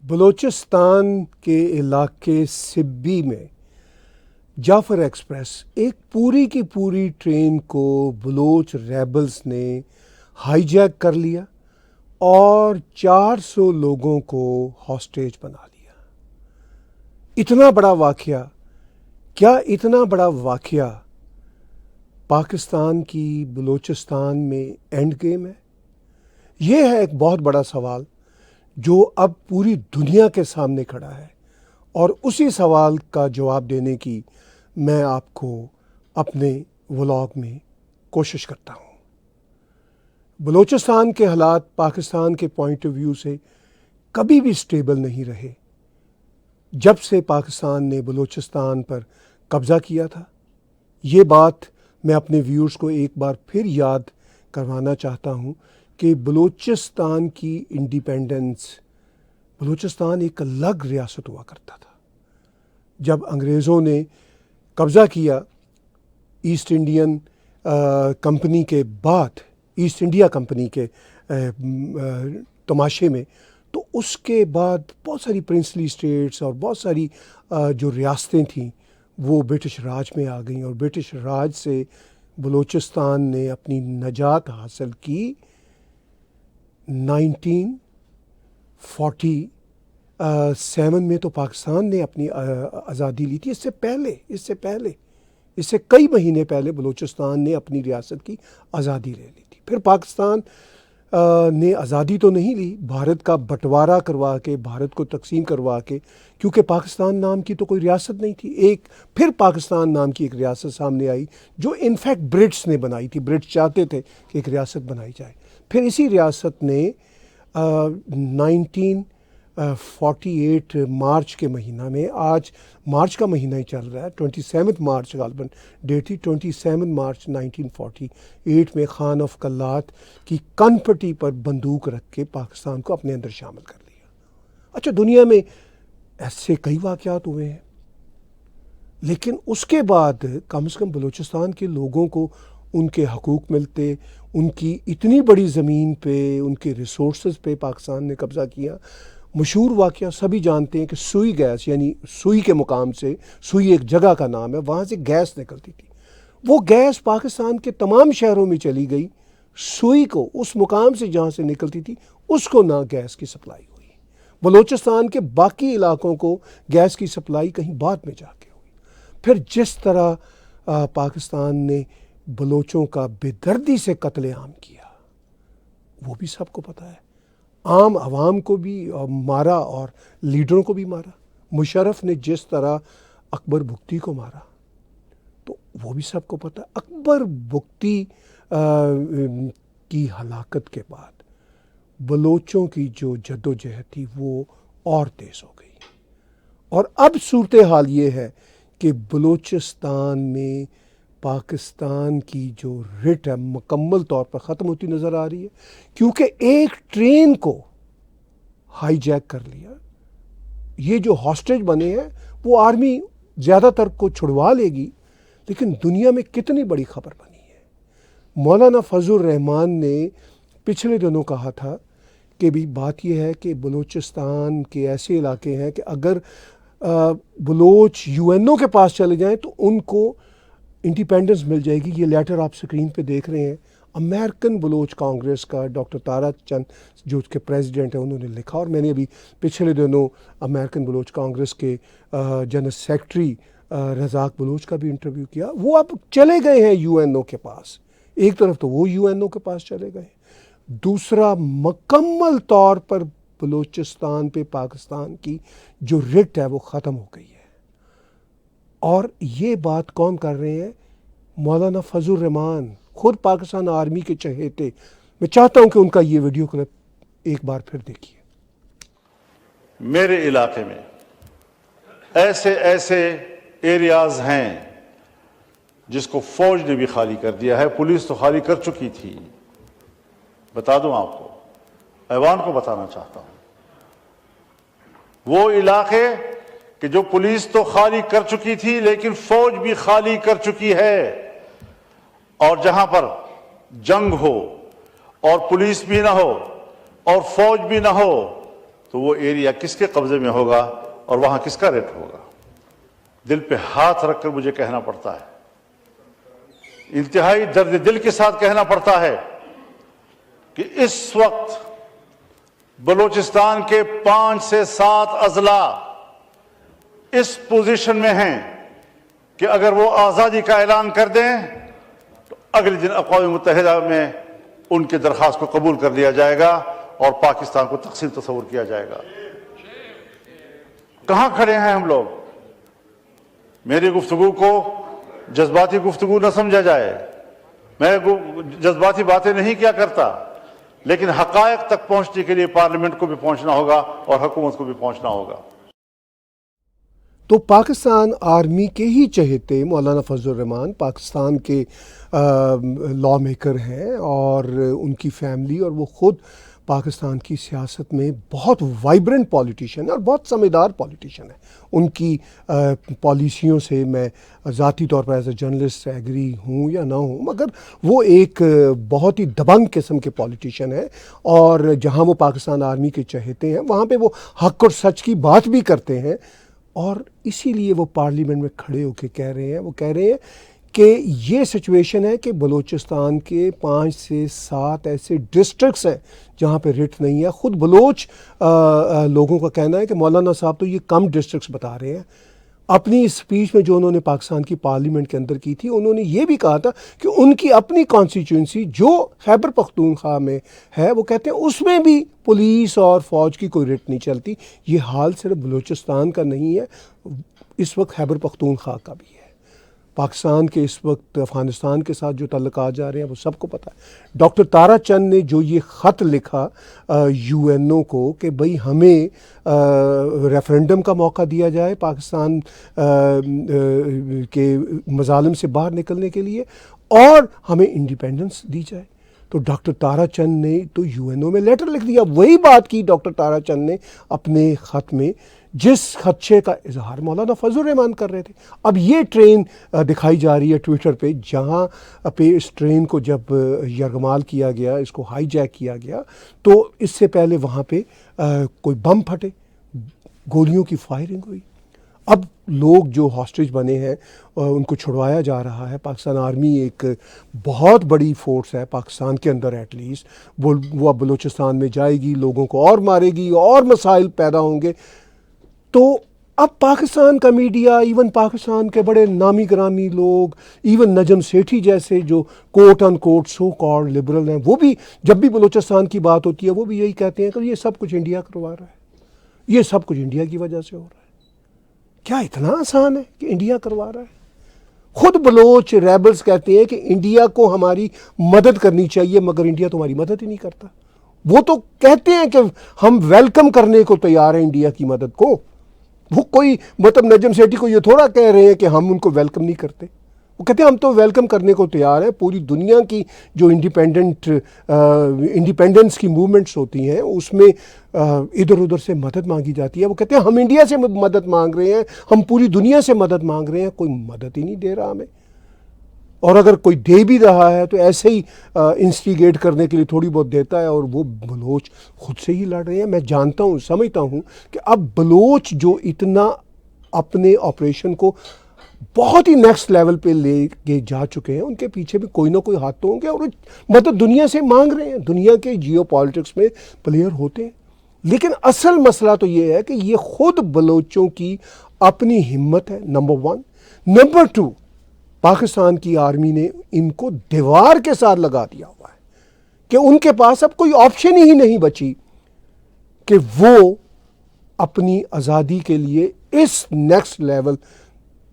بلوچستان کے علاقے سبی میں جعفر ایکسپریس ایک پوری کی پوری ٹرین کو بلوچ ریبلز نے ہائی جیک کر لیا اور 400 لوگوں کو ہاسٹیج بنا لیا۔ اتنا بڑا واقعہ، کیا اتنا بڑا واقعہ پاکستان کی بلوچستان میں اینڈ گیم ہے؟ یہ ہے ایک بہت بڑا سوال جو اب پوری دنیا کے سامنے کھڑا ہے، اور اسی سوال کا جواب دینے کی میں آپ کو اپنے ولاگ میں کوشش کرتا ہوں۔ بلوچستان کے حالات پاکستان کے پوائنٹ آف ویو سے کبھی بھی سٹیبل نہیں رہے۔ جب سے پاکستان نے بلوچستان پر قبضہ کیا تھا، یہ بات میں اپنے ویورز کو ایک بار پھر یاد کروانا چاہتا ہوں کہ بلوچستان کی انڈیپینڈنس، بلوچستان ایک الگ ریاست ہوا کرتا تھا۔ جب انگریزوں نے قبضہ کیا ایسٹ انڈین کمپنی کے بعد، ایسٹ انڈیا کمپنی کے تماشے میں، تو اس کے بعد بہت ساری پرنسلی اسٹیٹس اور بہت ساری جو ریاستیں تھیں وہ برٹش راج میں آ گئیں، اور برٹش راج سے بلوچستان نے اپنی نجات حاصل کی 1947 میں۔ تو پاکستان نے اپنی آزادی لی تھی۔ اس سے کئی مہینے پہلے بلوچستان نے اپنی ریاست کی آزادی لے لی تھی۔ پھر پاکستان نے آزادی تو نہیں لی، بھارت کا بٹوارا کروا کے، بھارت کو تقسیم کروا کے، کیونکہ پاکستان نام کی تو کوئی ریاست نہیں تھی۔ پھر پاکستان نام کی ایک ریاست سامنے آئی جو انفیکٹ برٹس نے بنائی تھی۔ برٹس چاہتے تھے کہ ایک ریاست بنائی جائے۔ پھر اسی ریاست نے 1948 مارچ کے مہینہ میں، آج مارچ کا مہینہ ہی چل رہا ہے، 27 مارچ غالباً ڈیٹ تھی، 27 مارچ 1948 میں خان آف کلات کی کن پٹی پر بندوق رکھ کے پاکستان کو اپنے اندر شامل کر لیا۔ اچھا، دنیا میں ایسے کئی واقعات ہوئے ہیں، لیکن اس کے بعد کم سے کم بلوچستان کے لوگوں کو ان کے حقوق ملتے، ان کی اتنی بڑی زمین پہ، ان کے ریسورسز پہ پاکستان نے قبضہ کیا۔ مشہور واقعہ سبھی جانتے ہیں کہ سوئی گیس، یعنی سوئی کے مقام سے، سوئی ایک جگہ کا نام ہے، وہاں سے گیس نکلتی تھی۔ وہ گیس پاکستان کے تمام شہروں میں چلی گئی، سوئی کو، اس مقام سے جہاں سے نکلتی تھی، اس کو نہ گیس کی سپلائی ہوئی۔ بلوچستان کے باقی علاقوں کو گیس کی سپلائی کہیں بعد میں جا کے ہوئی۔ پھر جس طرح پاکستان نے بلوچوں کا بے دردی سے قتل عام کیا، وہ بھی سب کو پتہ ہے۔ عام عوام کو بھی مارا اور لیڈروں کو بھی مارا۔ مشرف نے جس طرح اکبر بگٹی کو مارا، تو وہ بھی سب کو پتہ ہے۔ اکبر بگٹی کی ہلاکت کے بعد بلوچوں کی جو جدوجہد تھی وہ اور تیز ہو گئی، اور اب صورتحال یہ ہے کہ بلوچستان میں پاکستان کی جو رٹ ہے مکمل طور پر ختم ہوتی نظر آ رہی ہے، کیونکہ ایک ٹرین کو ہائی جیک کر لیا۔ یہ جو ہاسٹیج بنے ہیں وہ آرمی زیادہ تر کو چھڑوا لے گی، لیکن دنیا میں کتنی بڑی خبر بنی ہے۔ مولانا فضل الرحمان نے پچھلے دنوں کہا تھا کہ بھی بات یہ ہے کہ بلوچستان کے ایسے علاقے ہیں کہ اگر بلوچ UN کے پاس چلے جائیں تو ان کو انڈیپینڈنس مل جائے گی۔ یہ لیٹر آپ سکرین پہ دیکھ رہے ہیں، امریکن بلوچ کانگریس کا ڈاکٹر تارا چند جو اس کے پریزیڈنٹ ہیں، انہوں نے لکھا، اور میں نے ابھی پچھلے دنوں امریکن بلوچ کانگریس کے جنرل سیکرٹری رزاق بلوچ کا بھی انٹرویو کیا۔ وہ اب چلے گئے ہیں UN کے پاس۔ ایک طرف تو وہ UN کے پاس چلے گئے، دوسرا مکمل طور پر بلوچستان پہ پاکستان کی جو رٹ ہے وہ ختم ہو گئی ہے۔ اور یہ بات کون کر رہے ہیں؟ مولانا فضل الرحمان، خود پاکستان آرمی کے چہیتے۔ میں چاہتا ہوں کہ ان کا یہ ویڈیو کلپ ایک بار پھر دیکھیے۔ میرے علاقے میں ایسے ایریاز ہیں جس کو فوج نے بھی خالی کر دیا ہے، پولیس تو خالی کر چکی تھی۔ بتا دوں آپ کو، ایوان کو بتانا چاہتا ہوں، وہ علاقے کہ جو پولیس تو خالی کر چکی تھی لیکن فوج بھی خالی کر چکی ہے، اور جہاں پر جنگ ہو اور پولیس بھی نہ ہو اور فوج بھی نہ ہو، تو وہ ایریا کس کے قبضے میں ہوگا اور وہاں کس کا ریٹ ہوگا. دل پہ ہاتھ رکھ کر مجھے کہنا پڑتا ہے, انتہائی درد دل کے ساتھ کہنا پڑتا ہے کہ اس وقت بلوچستان کے 5 سے 7 اضلاع اس پوزیشن میں ہیں کہ اگر وہ آزادی کا اعلان کر دیں تو اگلے دن اقوام متحدہ میں ان کی درخواست کو قبول کر لیا جائے گا اور پاکستان کو تقسیم تصور کیا جائے گا. کہاں کھڑے ہیں ہم لوگ؟ میری گفتگو کو جذباتی گفتگو نہ سمجھا جائے, میں جذباتی باتیں نہیں کیا کرتا, لیکن حقائق تک پہنچنے کے لیے پارلیمنٹ کو بھی پہنچنا ہوگا اور حکومت کو بھی پہنچنا ہوگا. تو پاکستان آرمی کے ہی چہیتے مولانا فضل الرحمان پاکستان کے لا میکر ہیں, اور ان کی فیملی اور وہ خود پاکستان کی سیاست میں بہت وائبرنٹ پولیٹیشین ہے اور بہت سمجھدار پولیٹیشین ہے. ان کی پالیسیوں سے میں ذاتی طور پر ایز اے جرنلسٹ ایگری ہوں یا نہ ہوں, مگر وہ ایک بہت ہی دبنگ قسم کے پولیٹیشین ہیں, اور جہاں وہ پاکستان آرمی کے چہیتے ہیں وہاں پہ وہ حق اور سچ کی بات بھی کرتے ہیں. اور اسی لیے وہ پارلیمنٹ میں کھڑے ہو کے کہہ رہے ہیں کہ یہ سچویشن ہے کہ بلوچستان کے 5 سے 7 ایسے ڈسٹرکٹس ہیں جہاں پہ ریٹ نہیں ہے. خود بلوچ لوگوں کا کہنا ہے کہ مولانا صاحب تو یہ کم ڈسٹرکٹس بتا رہے ہیں. اپنی اسپیچ میں جو انہوں نے پاکستان کی پارلیمنٹ کے اندر کی تھی, انہوں نے یہ بھی کہا تھا کہ ان کی اپنی کانسٹیچوئنسی جو خیبر پختونخوا میں ہے, وہ کہتے ہیں اس میں بھی پولیس اور فوج کی کوئی ریٹ نہیں چلتی. یہ حال صرف بلوچستان کا نہیں ہے, اس وقت خیبر پختونخوا کا بھی ہے. پاکستان کے اس وقت افغانستان کے ساتھ جو تعلقات جا رہے ہیں وہ سب کو پتہ ہے. ڈاکٹر تارا چند نے جو یہ خط لکھا یو این او کو کہ بھئی ہمیں ریفرنڈم کا موقع دیا جائے پاکستان کے مظالم سے باہر نکلنے کے لیے, اور ہمیں انڈیپینڈنس دی جائے, تو ڈاکٹر تارا چند نے تو یو این او میں لیٹر لکھ دیا. وہی بات کی ڈاکٹر تارا چند نے اپنے خط میں جس خدشے کا اظہار مولانا فضل الرحمان کر رہے تھے. اب یہ ٹرین دکھائی جا رہی ہے ٹویٹر پہ, جہاں پہ اس ٹرین کو جب یرغمال کیا گیا, اس کو ہائی جیک کیا گیا, تو اس سے پہلے وہاں پہ کوئی بم پھٹے, گولیوں کی فائرنگ ہوئی. اب لوگ جو ہاسٹیج بنے ہیں ان کو چھڑوایا جا رہا ہے. پاکستان آرمی ایک بہت بڑی فورس ہے پاکستان کے اندر, ایٹ لیسٹ وہ اب بلوچستان میں جائے گی, لوگوں کو اور مارے گی, اور مسائل پیدا ہوں گے. تو اب پاکستان کا میڈیا, ایون پاکستان کے بڑے نامی گرامی لوگ, ایون نجم سیٹھی جیسے جو کوٹ ان کوٹ سو کالڈ لبرل ہیں, وہ بھی جب بھی بلوچستان کی بات ہوتی ہے وہ بھی یہی کہتے ہیں کہ یہ سب کچھ انڈیا کروا رہا ہے, یہ سب کچھ انڈیا کی وجہ سے ہو رہا ہے. کیا اتنا آسان ہے کہ انڈیا کروا رہا ہے؟ خود بلوچ ریبلز کہتے ہیں کہ انڈیا کو ہماری مدد کرنی چاہیے, مگر انڈیا تو ہماری مدد ہی نہیں کرتا. وہ تو کہتے ہیں کہ ہم ویلکم کرنے کو تیار ہیں انڈیا کی مدد کو. وہ کوئی مطلب نجم سیٹھی کو یہ تھوڑا کہہ رہے ہیں کہ ہم ان کو ویلکم نہیں کرتے. وہ کہتے ہیں ہم تو ویلکم کرنے کو تیار ہیں. پوری دنیا کی جو انڈیپینڈنس کی موومنٹس ہوتی ہیں اس میں ادھر ادھر سے مدد مانگی جاتی ہے. وہ کہتے ہیں ہم انڈیا سے مدد مانگ رہے ہیں, ہم پوری دنیا سے مدد مانگ رہے ہیں, کوئی مدد ہی نہیں دے رہا ہمیں. اور اگر کوئی دے بھی رہا ہے تو ایسے ہی انسٹیگیٹ کرنے کے لیے تھوڑی بہت دیتا ہے, اور وہ بلوچ خود سے ہی لڑ رہے ہیں. میں جانتا ہوں, سمجھتا ہوں کہ اب بلوچ جو اتنا اپنے آپریشن کو بہت ہی نیکسٹ لیول پہ لے کے جا چکے ہیں, ان کے پیچھے بھی کوئی نہ کوئی ہاتھ تو ہوں گے, اور مدد دنیا سے مانگ رہے ہیں. دنیا کے جیو پالیٹکس میں پلیئر ہوتے ہیں. لیکن اصل مسئلہ تو یہ ہے کہ یہ خود بلوچوں کی اپنی ہمت ہے, نمبر 1. نمبر 2, پاکستان کی آرمی نے ان کو دیوار کے ساتھ لگا دیا ہوا ہے کہ ان کے پاس اب کوئی آپشن ہی نہیں بچی کہ وہ اپنی آزادی کے لیے اس نیکسٹ لیول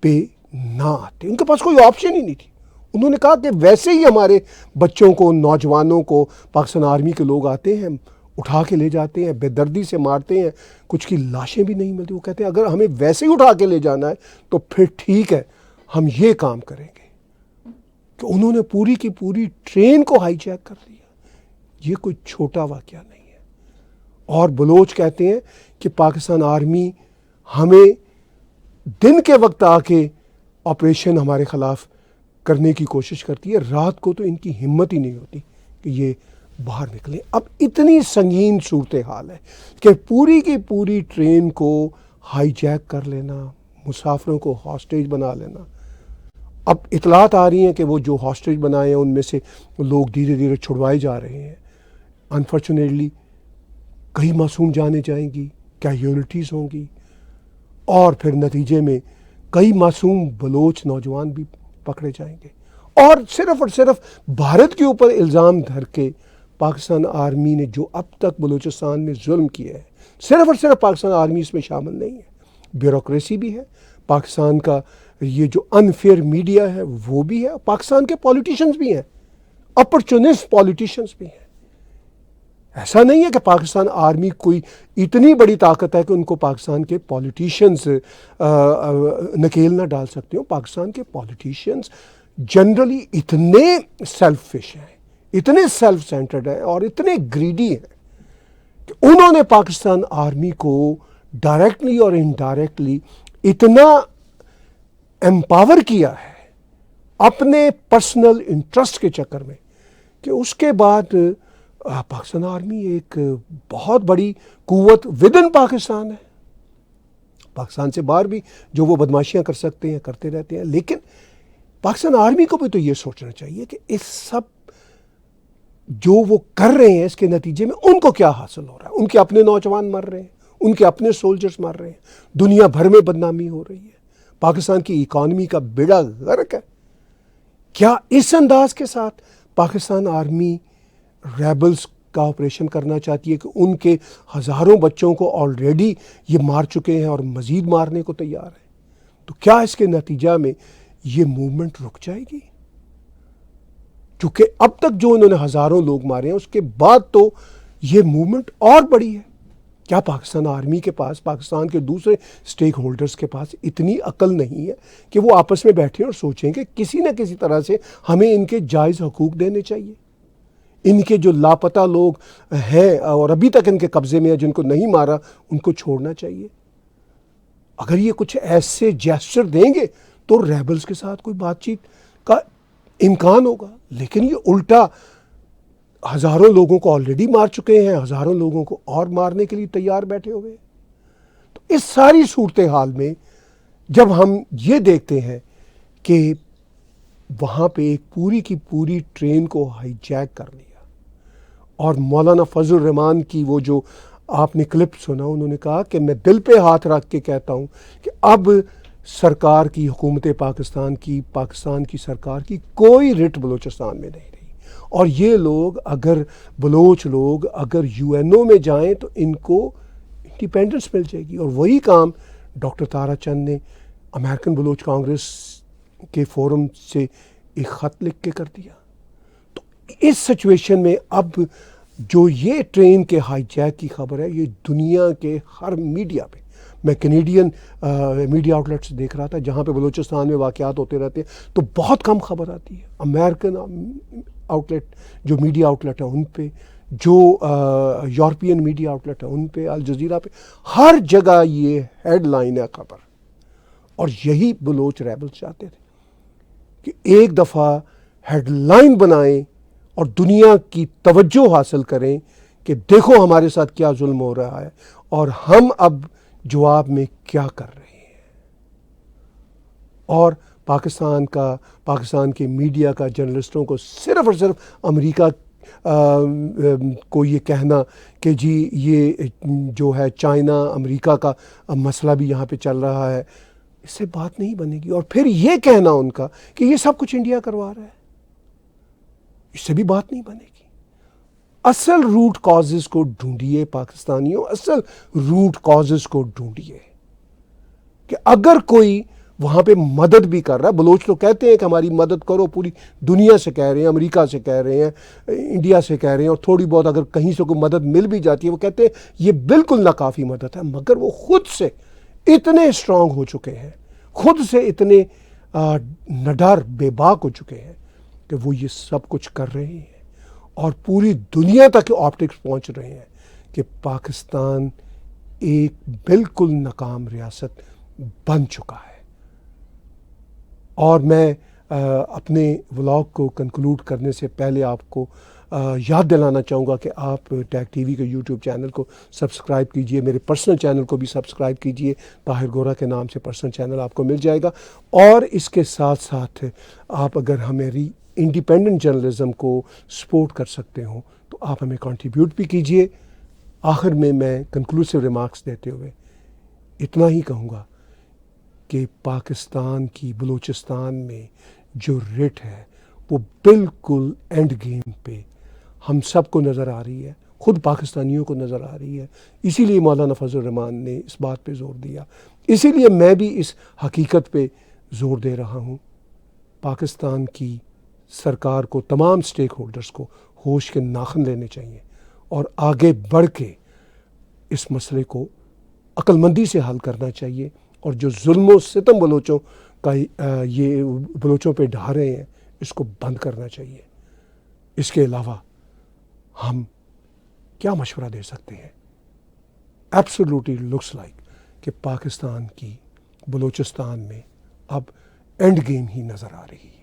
پہ نہ آتے. ان کے پاس کوئی آپشن ہی نہیں تھی. انہوں نے کہا کہ ویسے ہی ہمارے بچوں کو, نوجوانوں کو پاکستان آرمی کے لوگ آتے ہیں, اٹھا کے لے جاتے ہیں, بے دردی سے مارتے ہیں, کچھ کی لاشیں بھی نہیں ملتی. وہ کہتے ہیں اگر ہمیں ویسے ہی اٹھا کے لے جانا ہے تو پھر ٹھیک ہے, ہم یہ کام کریں گے. کہ انہوں نے پوری کی پوری ٹرین کو ہائی جیک کر دیا. یہ کوئی چھوٹا واقعہ نہیں ہے. اور بلوچ کہتے ہیں کہ پاکستان آرمی ہمیں دن کے وقت آ کے آپریشن ہمارے خلاف کرنے کی کوشش کرتی ہے, رات کو تو ان کی ہمت ہی نہیں ہوتی کہ یہ باہر نکلیں. اب اتنی سنگین صورتحال ہے کہ پوری کی پوری ٹرین کو ہائی جیک کر لینا، مسافروں کو ہاسٹیج بنا لینا. اب اطلاعات آ رہی ہیں کہ وہ جو ہاسٹیج بنائے ہیں ان میں سے لوگ دھیرے دھیرے چھڑوائے جا رہے ہیں. انفارچونیٹلی کئی معصوم جانیں جائیں گی، کیجویلٹیز ہوں گی، اور پھر نتیجے میں کئی معصوم بلوچ نوجوان بھی پکڑے جائیں گے. اور صرف بھارت کے اوپر الزام دھر کے پاکستان آرمی نے جو اب تک بلوچستان میں ظلم کیا ہے، صرف پاکستان آرمی اس میں شامل نہیں ہے. بیوروکریسی بھی ہے، پاکستان کا یہ جو انفیئر میڈیا ہے وہ بھی ہے، پاکستان کے پولیٹیشنز بھی ہیں، اپرچونسٹ پولیٹیشنز بھی ہیں. ایسا نہیں ہے کہ پاکستان آرمی کوئی اتنی بڑی طاقت ہے کہ ان کو پاکستان کے پولیٹیشنز نکیل نہ ڈال سکتے ہوں. پاکستان کے پولیٹیشنز جنرلی اتنے سیلفش ہیں، اتنے سیلف سینٹرڈ ہیں اور اتنے گریڈی ہیں کہ انہوں نے پاکستان آرمی کو ڈائریکٹلی اور انڈائریکٹلی اتنا امپاور کیا ہے اپنے پرسنل انٹرسٹ کے چکر میں کہ اس کے بعد پاکستان آرمی ایک بہت بڑی قوت ودن پاکستان ہے. پاکستان سے باہر بھی جو وہ بدماشیاں کر سکتے ہیں کرتے رہتے ہیں، لیکن پاکستان آرمی کو بھی تو یہ سوچنا چاہیے کہ اس سب جو وہ کر رہے ہیں اس کے نتیجے میں ان کو کیا حاصل ہو رہا ہے. ان کے اپنے نوجوان مر رہے ہیں، ان کے اپنے سولجرز مر رہے ہیں، دنیا بھر میں بدنامی ہو رہی ہے، پاکستان کی اکانومی کا بیڑا غرق ہے. کیا اس انداز کے ساتھ پاکستان آرمی ریبلز کا آپریشن کرنا چاہتی ہے کہ ان کے ہزاروں بچوں کو آلریڈی یہ مار چکے ہیں اور مزید مارنے کو تیار ہیں؟ تو کیا اس کے نتیجہ میں یہ موومنٹ رک جائے گی؟ چونکہ اب تک جو انہوں نے ہزاروں لوگ مارے ہیں اس کے بعد تو یہ موومنٹ اور بڑی ہے. کیا پاکستان آرمی کے پاس، پاکستان کے دوسرے سٹیک ہولڈرز کے پاس اتنی عقل نہیں ہے کہ وہ آپس میں بیٹھیں اور سوچیں کہ کسی نہ کسی طرح سے ہمیں ان کے جائز حقوق دینے چاہیے؟ ان کے جو لاپتہ لوگ ہیں اور ابھی تک ان کے قبضے میں ہیں جن کو نہیں مارا ان کو چھوڑنا چاہیے. اگر یہ کچھ ایسے جیسچر دیں گے تو ریبلز کے ساتھ کوئی بات چیت کا امکان ہوگا. لیکن یہ الٹا ہزاروں لوگوں کو آلریڈی مار چکے ہیں، ہزاروں لوگوں کو اور مارنے کے لیے تیار بیٹھے ہوئے ہیں. تو اس ساری صورتحال میں جب ہم یہ دیکھتے ہیں کہ وہاں پہ ایک پوری کی پوری ٹرین کو ہائی جیک کر لیا، اور مولانا فضل الرحمان کی وہ جو آپ نے کلپ سنا، انہوں نے کہا کہ میں دل پہ ہاتھ رکھ کے کہتا ہوں کہ اب سرکار کی، حکومت پاکستان کی سرکار کی کوئی رٹ بلوچستان میں نہیں رہی. اور یہ لوگ بلوچ لوگ اگر UN میں جائیں تو ان کو انڈیپینڈنس مل جائے گی. اور وہی کام ڈاکٹر تارا چند نے امریکن بلوچ کانگریس کے فورم سے ایک خط لکھ کے کر دیا. تو اس سچویشن میں اب جو یہ ٹرین کے ہائی جیک کی خبر ہے، یہ دنیا کے ہر میڈیا پہ، میں کینیڈین میڈیا آؤٹلیٹس دیکھ رہا تھا جہاں پہ بلوچستان میں واقعات ہوتے رہتے ہیں تو بہت کم خبر آتی ہے. امریکن آؤٹلیٹ جو میڈیا آؤٹلیٹ ہیں ان پہ، جو یورپین میڈیا آؤٹلیٹ ہیں ان پہ، الجزیرہ پہ، ہر جگہ یہ ہیڈ لائن ہے خبر. اور یہی بلوچ ریبلز چاہتے تھے کہ ایک دفعہ ہیڈ لائن بنائیں اور دنیا کی توجہ حاصل کریں کہ دیکھو ہمارے ساتھ کیا ظلم ہو رہا ہے اور ہم اب جواب میں کیا کر رہے ہیں. اور پاکستان کے میڈیا کا، جرنلسٹوں کو صرف اور صرف امریکہ کو یہ کہنا کہ جی یہ جو ہے چائنا امریکہ کا مسئلہ بھی یہاں پہ چل رہا ہے، اس سے بات نہیں بنے گی. اور پھر یہ کہنا ان کا کہ یہ سب کچھ انڈیا کروا رہا ہے، اس سے بھی بات نہیں بنے گی. اصل روٹ کازز کو ڈھونڈیے پاکستانیوں، اصل روٹ کازز کو ڈھونڈیے کہ اگر کوئی وہاں پہ مدد بھی کر رہا ہے. بلوچ تو کہتے ہیں کہ ہماری مدد کرو، پوری دنیا سے کہہ رہے ہیں، امریکہ سے کہہ رہے ہیں، انڈیا سے کہہ رہے ہیں، اور تھوڑی بہت اگر کہیں سے کوئی مدد مل بھی جاتی ہے وہ کہتے ہیں یہ بالکل ناکافی مدد ہے. مگر وہ خود سے اتنے اسٹرانگ ہو چکے ہیں، خود سے اتنے نڈر بے باک ہو چکے ہیں کہ وہ یہ سب کچھ کر رہے ہیں اور پوری دنیا تک آپٹکس پہنچ رہے ہیں کہ پاکستان ایک بالکل ناکام ریاست بن چکا ہے. اور میں اپنے ولاگ کو کنکلوڈ کرنے سے پہلے آپ کو یاد دلانا چاہوں گا کہ آپ ٹیگ ٹی وی کے یوٹیوب چینل کو سبسکرائب کیجئے، میرے پرسنل چینل کو بھی سبسکرائب کیجئے، طاہر گورا کے نام سے پرسنل چینل آپ کو مل جائے گا۔ اور اس کے ساتھ ساتھ آپ اگر ہماری انڈیپینڈنٹ جرنلزم کو سپورٹ کر سکتے ہوں تو آپ ہمیں کنٹریبیوٹ بھی کیجئے۔ آخر میں کنکلوسیو ریمارکس دیتے ہوئے اتنا ہی کہوں گا کہ پاکستان کی بلوچستان میں جو رٹ ہے وہ بالکل اینڈ گیم پہ ہم سب کو نظر آ رہی ہے، خود پاکستانیوں کو نظر آ رہی ہے۔ اسی لیے مولانا فضل الرحمان نے اس بات پہ زور دیا، اسی لیے میں بھی اس حقیقت پہ زور دے رہا ہوں۔ پاکستان کی سرکار کو، تمام سٹیک ہولڈرز کو ہوش کے ناخن لینے چاہیے اور آگے بڑھ کے اس مسئلے کو عقل مندی سے حل کرنا چاہیے، اور جو ظلم و ستم بلوچوں کا یہ بلوچوں پہ ڈھا رہے ہیں اس کو بند کرنا چاہیے۔ اس کے علاوہ ہم کیا مشورہ دے سکتے ہیں؟ ایبسولوٹلی لکس لائک کہ پاکستان کی بلوچستان میں اب اینڈ گیم ہی نظر آ رہی ہے۔